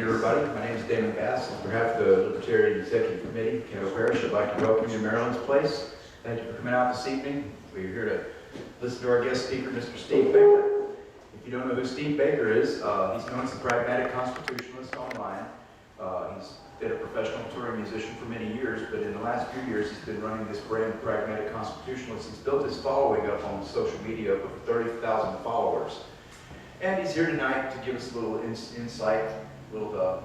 everybody. My name is Damon Bass. On behalf of the Libertarian Executive Committee, Caddo Parish, I'd like to welcome you to Maryland's Place. Thank you for coming out this evening. We're here to listen to our guest speaker, Mr. Steve Baker. If you don't know who Steve Baker is, he's known as the Pragmatic Constitutionalist online. He's been a professional touring musician for many years, but in the last few years he's been running this brand, Pragmatic Constitutionalist. He's built his following up on social media with over 30,000 followers. And he's here tonight to give us a little insight, a little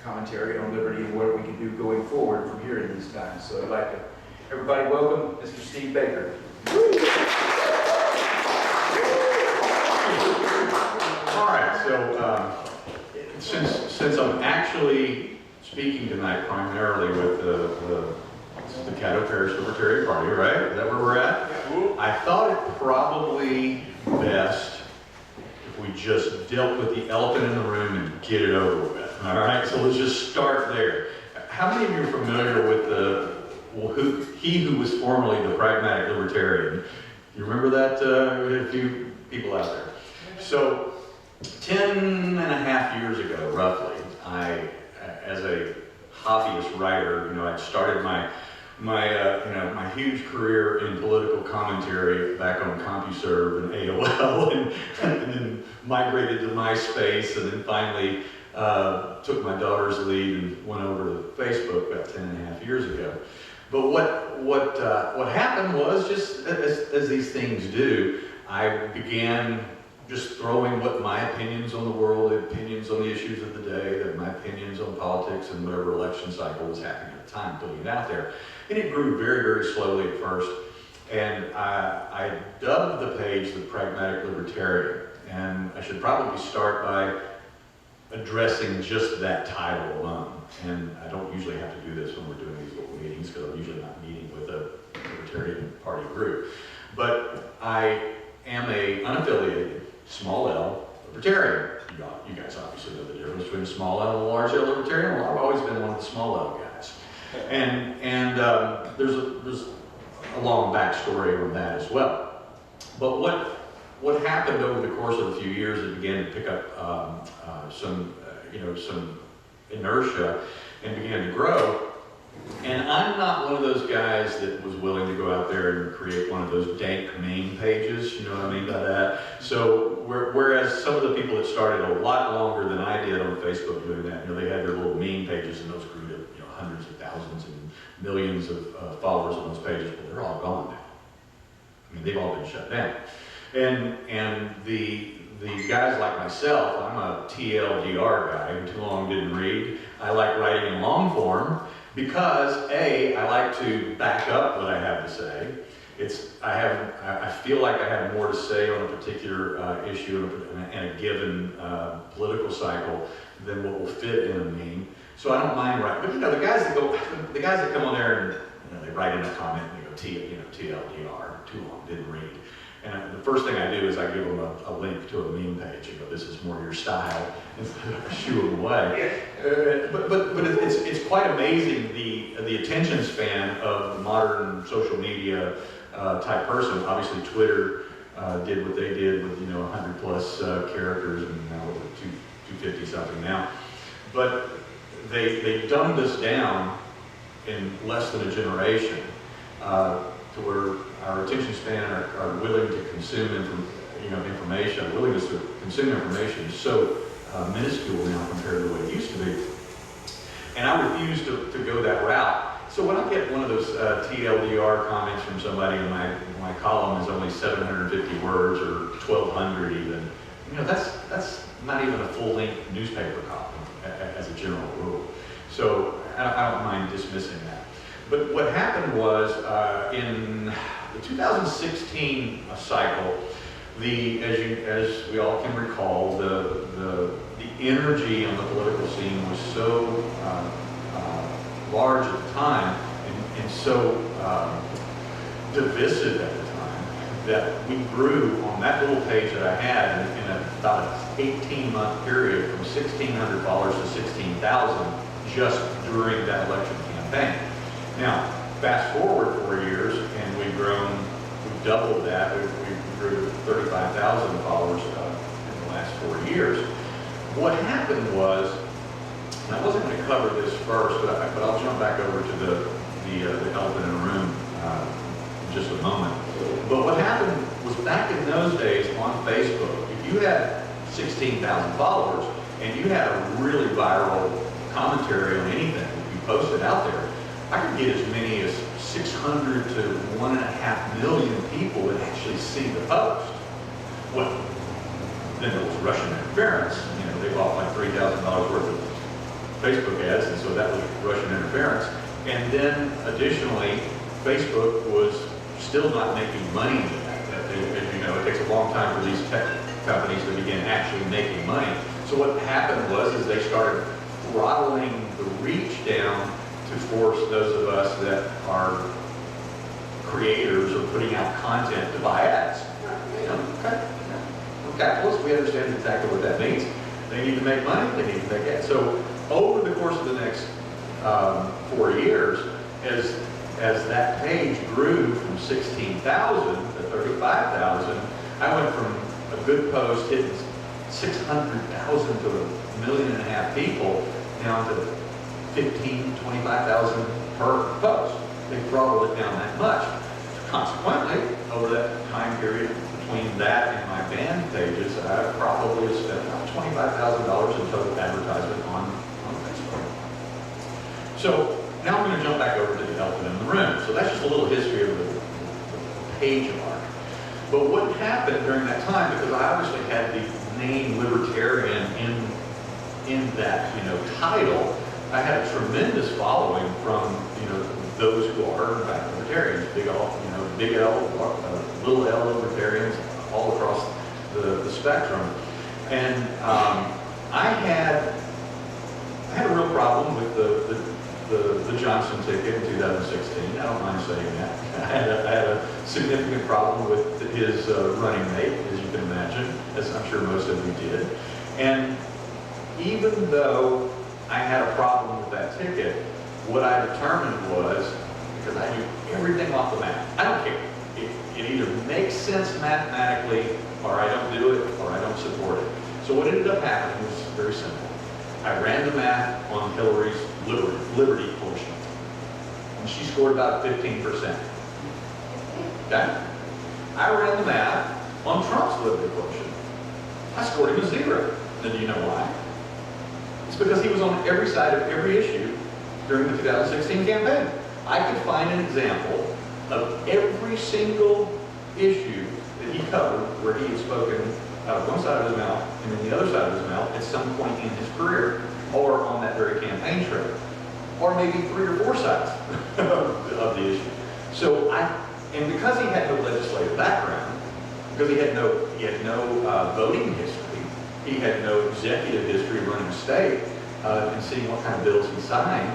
commentary on liberty and what we can do going forward from here in these times. So I'd like to, everybody welcome Mr. Steve Baker. All right, so since I'm actually speaking tonight primarily with the Caddo Parish Libertarian Party, right? Is that where we're at? I thought it probably best if we just dealt with the elephant in the room and get it over with. All right, so let's just start there. How many of you are familiar with he who was formerly the Pragmatic Libertarian? You remember that? We had a few people out there. So 10.5 years ago, roughly, as a hobbyist writer, I started my huge career in political commentary back on CompuServe and AOL, and then migrated to MySpace, and then finally took my daughter's lead and went over to Facebook about 10.5 years ago. But what happened was, just as these things do, I began just throwing what my opinions on the world, opinions on the issues of the day, my opinions on politics and whatever election cycle was happening at the time, putting it out there. And it grew very, very slowly at first. And I dubbed the page the Pragmatic Libertarian. And I should probably start by addressing just that title alone. And I don't usually have to do this when we're doing these little meetings, because I'm usually not meeting with a Libertarian Party group. But I am a unaffiliated, small L Libertarian. You guys obviously know the difference between a small L and a large L Libertarian. Well, I've always been one of the small L guys. And there's a long backstory on that as well. But what happened over the course of a few years, it began to pick up some inertia and began to grow. And I'm not one of those guys that was willing to go out there and create one of those dank meme pages, you know what I mean by that? So whereas some of the people that started a lot longer than I did on Facebook doing that, they had their little meme pages, and those grew to hundreds of thousands and millions of followers on those pages, but they're all gone now. I mean, they've all been shut down. And the guys like myself, I'm a TLDR guy, who too long didn't read. I like writing in long form because A, I like to back up what I have to say. I feel like I have more to say on a particular issue in a given political cycle than what will fit in a meme. So I don't mind writing. But the guys that come on there and they write in a comment and they go TLDR, too long, didn't read. And the first thing I do is I give them a link to a meme page. This is more your style, instead of shoo them away. But it's quite amazing the attention span of the modern social media type person. Obviously, Twitter did what they did with 100 plus characters, and now over 250 something now. But they dumbed us down in less than a generation to where our attention span, our willing to consume information, willingness to consume information is so minuscule now compared to the way it used to be. And I refuse to go that route. So when I get one of those TLDR comments from somebody and my column is only 750 words or 1,200 even, that's not even a full-length newspaper column as a general rule. So I don't mind dismissing that. But what happened was in the 2016 cycle, as we all can recall, the energy on the political scene was so large at the time and so divisive at the time that we grew on that little page that I had in about an 18-month period from 1,600 followers to 16,000 just during that election campaign. Now, fast forward 4 years, and we've doubled that. We grew to 35,000 followers in the last 4 years. What happened was, cover this first, but I'll jump back over to the elephant in the room in just a moment. But what happened was back in those days on Facebook, if you had 16,000 followers and you had a really viral commentary on anything that you posted out there, I could get as many as 600 to 1.5 million people that actually see the post. Well, then there was Russian interference. You know, they bought like $3,000 worth of Facebook ads, and so that was Russian interference. And then additionally, Facebook was still not making money with that. As you know, it takes a long time for these tech companies to begin actually making money. So what happened was they started throttling the reach down to force those of us that are creators or putting out content to buy ads. You know, okay. We're capitalists, we understand exactly what that means. They need to make money, they need to make ads. So over the course of the next 4 years, as that page grew from 16,000 to 35,000, I went from a good post hitting 600,000 to 1.5 million people down to 15, 25,000 per post. They throttled it down that much. Consequently, over that time period between that and my band pages, I probably spent about $25,000 in total advertisement on Facebook. So now I'm going to jump back over to the elephant in the room. So that's just a little history of the page arc. But what happened during that time, because I obviously had the name libertarian in that title, I had a tremendous following from those who are in fact libertarians, big L, little L libertarians all across the spectrum. And I had a real problem with the Johnson ticket in 2016. I don't mind saying that. I had a significant problem with his running mate, as you can imagine, as I'm sure most of you did. And even though I had a problem with that ticket, what I determined was, because I knew everything off the map, I don't care. It either makes sense mathematically, or I don't do it, or I don't support it. So what ended up happening was very simple. I ran the math on Hillary's liberty quotient, and she scored about 15%. Okay? I ran the math on Trump's liberty quotient. I scored him a 0. Now, do you know why? It's because he was on every side of every issue during the 2016 campaign. I could find an example of every single issue that he covered where he had spoken out of one side of his mouth and then the other side of his mouth at some point in his career, or on that very campaign trail, or maybe 3 or 4 sides of the issue. So and because he had no legislative background, because he had no voting history, he had no executive history of running a state and seeing what kind of bills he signed,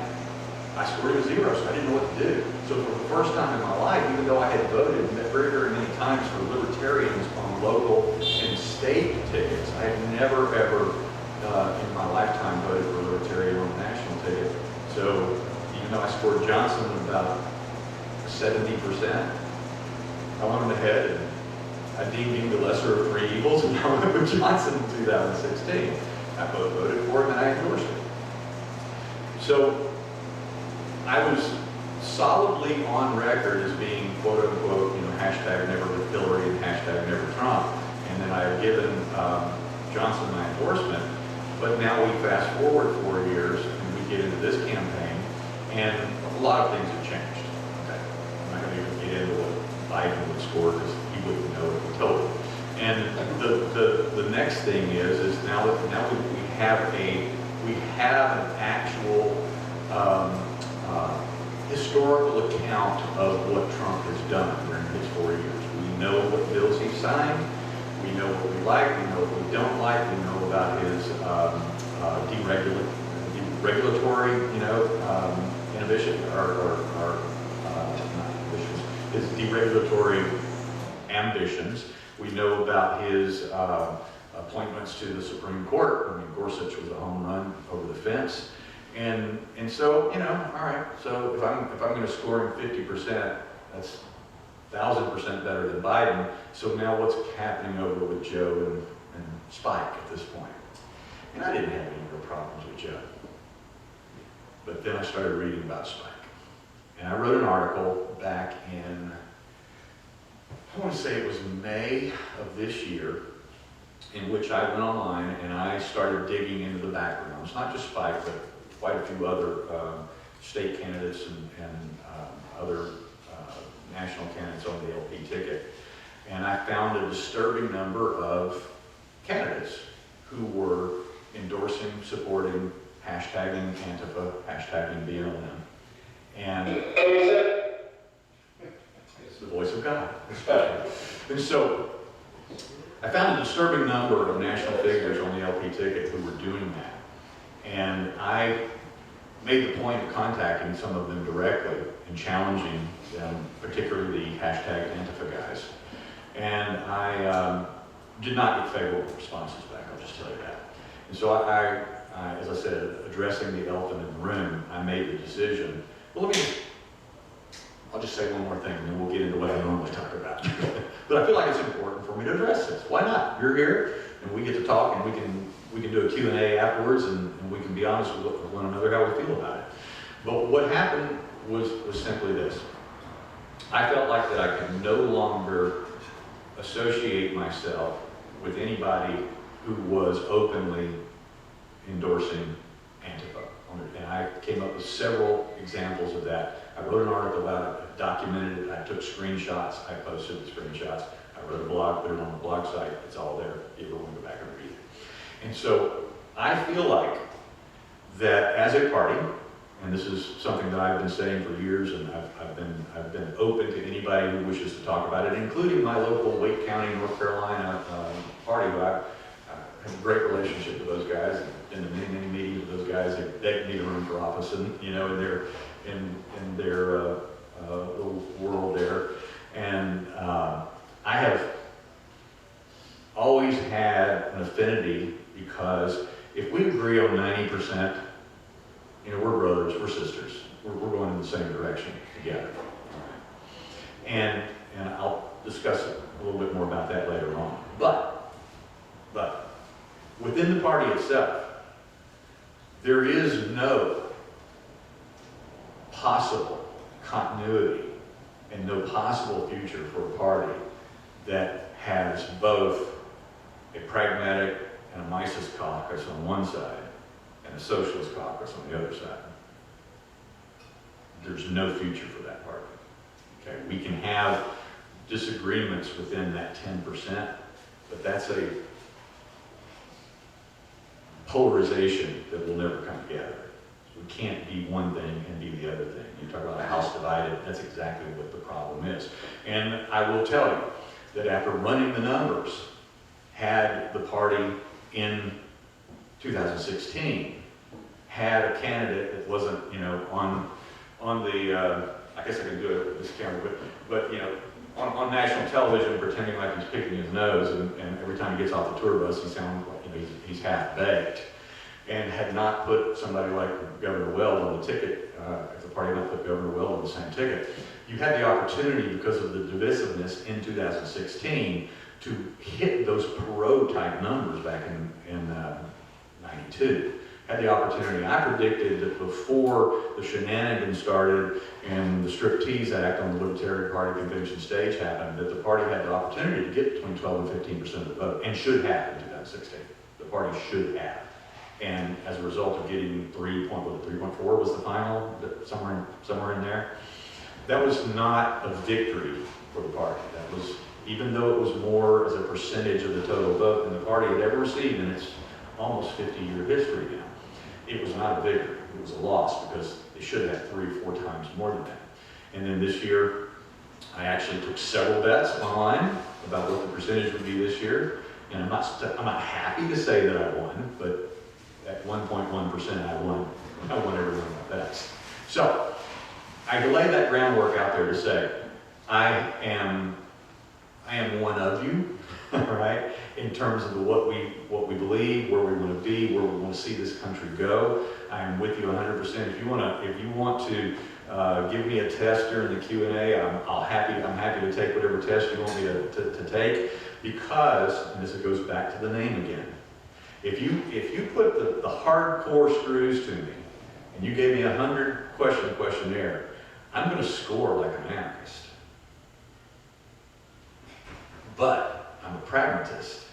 I scored him a 0, so I didn't know what to do. So for the first time in my life, even though I had voted very, very many times for libertarians on local and state tickets, I had never, ever in my lifetime voted for a libertarian on a national ticket. So even though I scored Johnson about 70%, I went ahead and I deemed him the lesser of 3 evils, and I went with Johnson in 2016. I both voted for him and I endorsed him. So I was solidly on record as being quote unquote, hashtag never with Hillary and hashtag never Trump. And then I had given Johnson my endorsement. But now we fast forward 4 years and we get into this campaign, and a lot of things have changed. Okay. I'm not going to even get into what Biden would score because he wouldn't know if we told him. And the next thing is now we have an actual historical account of what Trump has done during his 4 years. We know what bills he signed. We know what we like. We know what we don't like. We know about his deregulatory, inhibition or not inhibitions. His deregulatory ambitions. We know about his appointments to the Supreme Court. I mean, Gorsuch was a home run over the fence. And so, all right, so if I'm going to score him 50%, that's 1,000% better than Biden. So now what's happening over with Joe and Spike at this point? And I didn't have any real problems with Joe. but then I started reading about Spike. And I wrote an article back in, I want to say it was May of this year, in which I went online and I started digging into the backgrounds, not just Spike, but quite a few other state candidates and other national candidates on the LP ticket. And I found a disturbing number of candidates who were endorsing, supporting, hashtagging Antifa, hashtagging BLM. And it's the voice of God. And so I found a disturbing number of national figures on the LP ticket who were doing that. And I made the point of contacting some of them directly and challenging them, particularly the hashtag Antifa guys. And I did not get favorable responses back, I'll just tell you that. And so I, as I said, addressing the elephant in the room, I made the decision. Well, I'll just say one more thing and then we'll get into what I normally talk about. But I feel like it's important for me to address this. Why not? You're here and we get to talk and we can do a Q&A afterwards and we can be honest with one another how we feel about it. But what happened was simply this. I felt like that I could no longer associate myself with anybody who was openly endorsing Antifa. And I came up with several examples of that. I wrote an article about it, documented it, I took screenshots, I posted the screenshots, I wrote a blog, put it on the blog site, it's all there if you ever want to go back and read it. And so I feel like that as a party, and this is something that I've been saying for years, and I've been open to anybody who wishes to talk about it, including my local Wake County, North Carolina party, who I have a great relationship with those guys, and been to many meetings with those guys. They begged me to run for office, and in their little world there, and I have always had an affinity because if we agree on 90%. We're brothers, we're sisters. We're going in the same direction together. And I'll discuss a little bit more about that later on. But within the party itself, there is no possible continuity and no possible future for a party that has both a pragmatic and a Mises caucus on one side and a socialist caucus on the other side. There's no future for that party. Okay, we can have disagreements within that 10%, but that's a polarization that will never come together. We can't be one thing and be the other thing. You talk about a house divided, that's exactly what the problem is. And I will tell you that after running the numbers, had the party in 2016 had a candidate that wasn't, on the, I guess I can do it with this camera, but on national television pretending like he's picking his nose, and every time he gets off the tour bus, he sounds like he's half-baked, and had not put somebody like Governor Weld on the ticket, if the party had not put Governor Weld on the same ticket. You had the opportunity, because of the divisiveness in 2016, to hit those Perot-type numbers back in 92. Had the opportunity. I predicted that before the shenanigans started and the Striptease Act on the Libertarian Party convention stage happened, that the party had the opportunity to get between 12 and 15% of the vote, and should have in 2016. The party should have. And as a result of getting 3.4 was the final, somewhere in there, that was not a victory for the party. That was, even though it was more as a percentage of the total vote than the party had ever received in its almost 50-year history now, it was not a victory. It was a loss because they should have had 3 or 4 times more than that. And then this year, I actually took several bets online about what the percentage would be this year. And I'm not happy to say that I won, but at 1.1% I won every one of my bets. So I laid that groundwork out there to say, I am one of you, right? In terms of what we believe, where we want to be, where we want to see this country go. I am with you 100%. If you want to give me a test during the Q&A, I'm happy to take whatever test you want me to take, because, and this goes back to the name again. If you put the hardcore screws to me and you gave me 100-question questionnaire, I'm going to score like an anarchist. But I'm a pragmatist,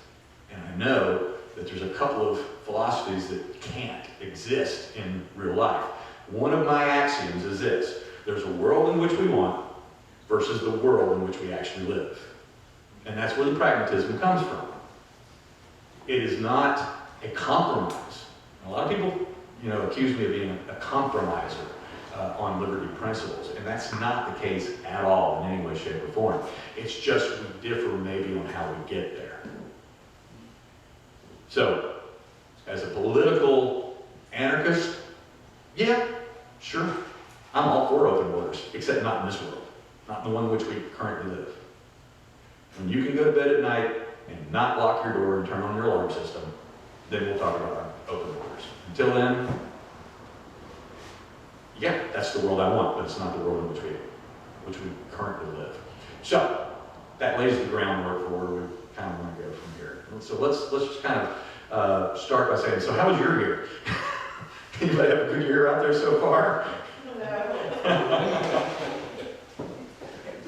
and I know that there's a couple of philosophies that can't exist in real life. One of my axioms is this: there's a world in which we want versus the world in which we actually live. And that's where the pragmatism comes from. It is not a compromise. And a lot of people, accuse me of being a compromiser on liberty principles, and that's not the case at all in any way, shape, or form. It's just we differ maybe on how we get there. So, as a political anarchist, yeah, sure, I'm all for open borders, except not in this world, not in the one in which we currently live. When you can go to bed at night and not lock your door and turn on your alarm system, then we'll talk about open borders. Until then, yeah, that's the world I want, but it's not the world in which we currently live. So, that lays the groundwork for where we kind of want to go from here. So let's just kind of start by saying, so how was your year? Anybody have a good year out there so far? No.